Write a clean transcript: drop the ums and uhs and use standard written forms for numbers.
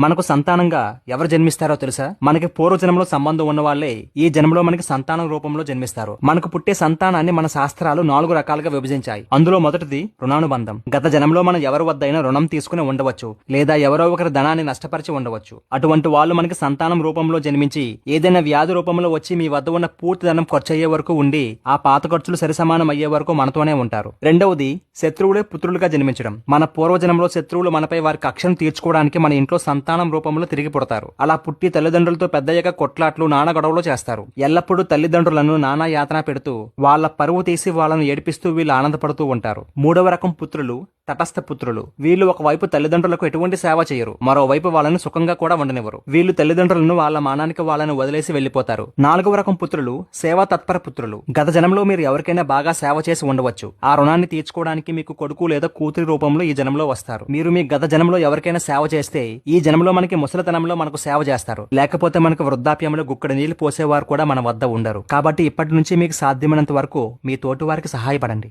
మనకు సంతానంగా ఎవరు జన్మిస్తారో తెలుసా? మనకి పూర్వజన్మలో సంబంధం ఉన్న వాళ్ళే ఈ జన్మలో మనకి సంతానం రూపంలో జన్మిస్తారు. మనకు పుట్టే సంతానాన్ని మన శాస్త్రాలు 4 రకాలుగా విభజించాయి. అందులో మొదటిది రుణానుబంధం. గత జన్మలో మనం ఎవరి వద్దైనా రుణం తీసుకుని ఉండవచ్చు, లేదా ఎవరో ఒకరి ధనాన్ని నష్టపరిచి ఉండవచ్చు. అటువంటి వాళ్ళు మనకి సంతానం రూపంలో జన్మించి ఏదైనా వ్యాధి రూపంలో వచ్చి మీ వద్ద ఉన్న పూర్తి ధనం ఖర్చు అయ్యే వరకు ఉండి ఆ పాత ఖర్చులు సరిసమానం అయ్యే వరకు మనతోనే ఉంటారు. రెండవది శత్రువులే పుత్రులుగా జన్మించడం. మన పూర్వజన్మలో శత్రువులు మనపై వారి కక్షను తీర్చుకోవడానికి మన ఇంట్లో సంతానం రూపంలో తిరిగి పుడతారు. అలా పుట్టి తల్లిదండ్రులతో పెద్దయ్యాక కొట్లాట్లు నానా గొడవలు చేస్తారు. ఎల్లప్పుడూ తల్లిదండ్రులను నానా యాతన పెడుతూ వాళ్ళ పరువు తీసి వాళ్ళను ఏడిపిస్తూ వీళ్ళు ఆనందపడుతూ ఉంటారు. మూడవ రకం పుత్రులు తటస్థ పుత్రులు. వీళ్ళు ఒకవైపు తల్లిదండ్రులకు ఎటువంటి సేవ చేయరు, మరోవైపు వాళ్ళని సుఖంగా కూడా ఉండనివ్వరు. వీళ్ళు తల్లిదండ్రులను వాళ్ళ మానానికి వాళ్ళని వదిలేసి వెళ్లిపోతారు. నాలుగవ రకం పుత్రులు సేవా తత్పర పుత్రులు. గత జనంలో మీరు ఎవరికైనా బాగా సేవ చేసి ఉండవచ్చు. ఆ రుణాన్ని తీర్చుకోవడానికి మీకు కొడుకు లేదా కూతురి రూపంలో ఈ జనంలో వస్తారు. మీరు మీ గత జనంలో ఎవరికైనా సేవ చేస్తే ఈ జనంలో మనకి ముసలితనంలో మనకు సేవ చేస్తారు. లేకపోతే మనకు వృద్ధాప్యంలో గుక్కడి నీళ్లు పోసేవారు కూడా మన వద్ద ఉండరు. కాబట్టి ఇప్పటి నుంచి మీకు సాధ్యమైనంత వరకు మీ తోటి వారికి సహాయపడండి.